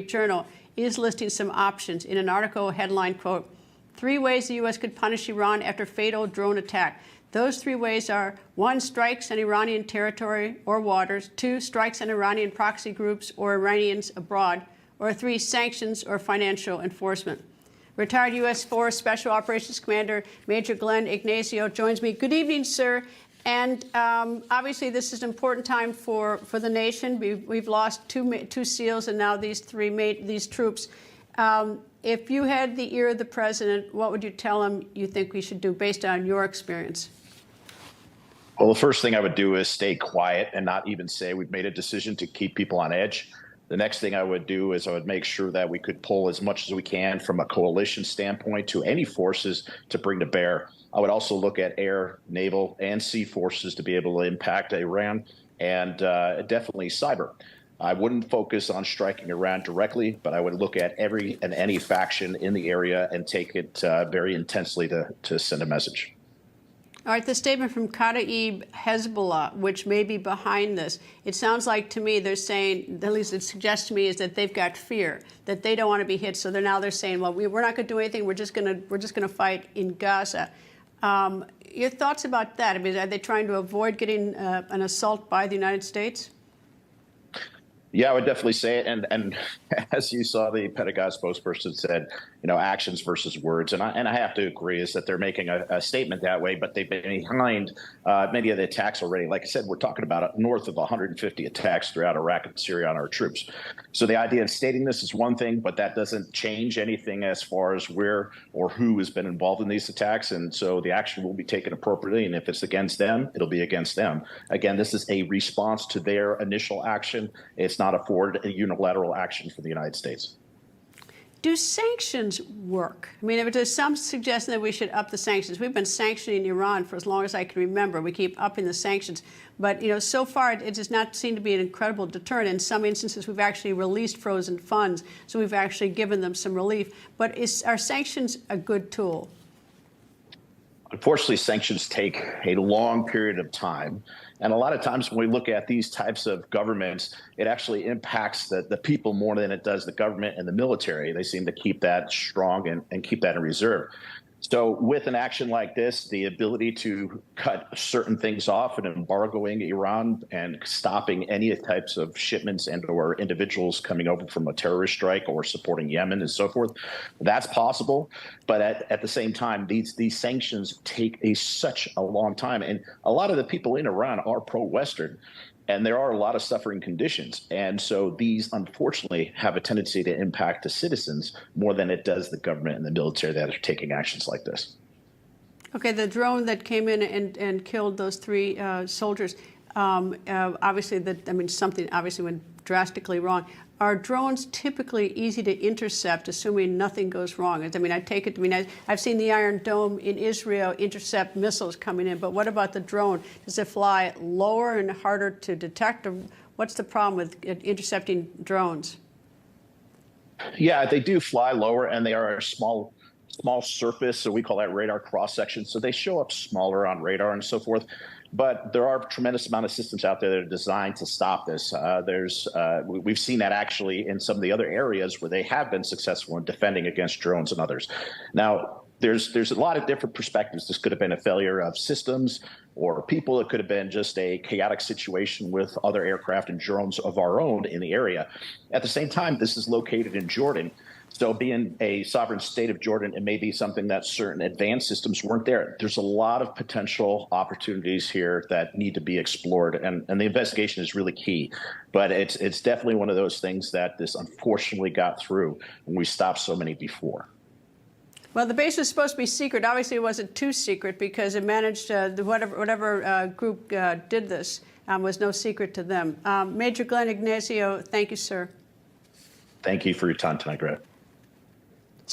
Journal is listing some options in an article headline, quote, 3 ways the U.S. could punish Iran after fatal drone attack. Those 3 ways are 1, strikes on Iranian territory or waters, 2, strikes on Iranian proxy groups or Iranians abroad, or 3, sanctions or financial enforcement. Retired U.S. Force Special Operations Commander Major Glenn Ignacio joins me. Good evening, sir. And obviously, this is an important time for the nation. We've lost two SEALs and now these these troops. If you had the ear of the president, what would you tell him you think we should do based on your experience? Well, the first thing I would do is stay quiet and not even say we've made a decision to keep people on edge. The next thing I would do is I would make sure that we could pull as much as we can from a coalition standpoint to any forces to bring to bear. I would also look at air, naval, and sea forces to be able to impact Iran, and definitely cyber. I wouldn't focus on striking Iran directly, but I would look at every and any faction in the area and take it very intensely to send a message. All right, the statement from Kataib Hezbollah, which may be behind this, it sounds like to me they're saying, at least it suggests to me, is that they've got fear, that they don't want to be hit. So they're saying, well, we're not going to do anything. We're just going to fight in Gaza. Your thoughts about that? I mean, are they trying to avoid getting an assault by the United States? Yeah, I would definitely say it. And as you saw, the Pentagon spokesperson said, actions versus words. And I have to agree is that they're making a statement that way, but they've been behind many of the attacks already. Like I said, we're talking about north of 150 attacks throughout Iraq and Syria on our troops. So the idea of stating this is one thing, but that doesn't change anything as far as where or who has been involved in these attacks. And so the action will be taken appropriately. And if it's against them, it'll be against them. Again, this is a response to their initial action. It's not afford a unilateral action for the United States. Do sanctions work? I mean, there's some suggestion that we should up the sanctions. We've been sanctioning Iran for as long as I can remember. We keep upping the sanctions. But, so far, it does not seem to be an incredible deterrent. In some instances, we've actually released frozen funds, so we've actually given them some relief. But are sanctions a good tool? Unfortunately, sanctions take a long period of time. And a lot of times when we look at these types of governments, it actually impacts the people more than it does the government and the military. They seem to keep that strong and keep that in reserve. So with an action like this, the ability to cut certain things off and embargoing Iran and stopping any types of shipments and or individuals coming over from a terrorist strike or supporting Yemen and so forth, that's possible. But at the same time, these sanctions take such a long time. And a lot of the people in Iran are pro-Western. And there are a lot of suffering conditions. And so these, unfortunately, have a tendency to impact the citizens more than it does the government and the military that are taking actions like this. Okay, the drone that came in and killed those 3 soldiers, obviously, something obviously went drastically wrong. Are drones typically easy to intercept, assuming nothing goes wrong? I take it, I've seen the Iron Dome in Israel intercept missiles coming in, but what about the drone? Does it fly lower and harder to detect, or what's the problem with intercepting drones? Yeah, they do fly lower, and they are a small surface, so we call that radar cross-section. So they show up smaller on radar and so forth. But there are a tremendous amount of systems out there that are designed to stop this. We've seen that actually in some of the other areas where they have been successful in defending against drones and others. Now, there's a lot of different perspectives. This could have been a failure of systems or people. It could have been just a chaotic situation with other aircraft and drones of our own in the area. At the same time, this is located in Jordan. So being a sovereign state of Jordan, it may be something that certain advanced systems weren't there. There's a lot of potential opportunities here that need to be explored, and the investigation is really key. But it's definitely one of those things that this unfortunately got through, and we stopped so many before. Well, the base was supposed to be secret. Obviously, it wasn't too secret because it managed whatever group did this was no secret to them. Major Glenn Ignacio, thank you, sir. Thank you for your time tonight, Greta.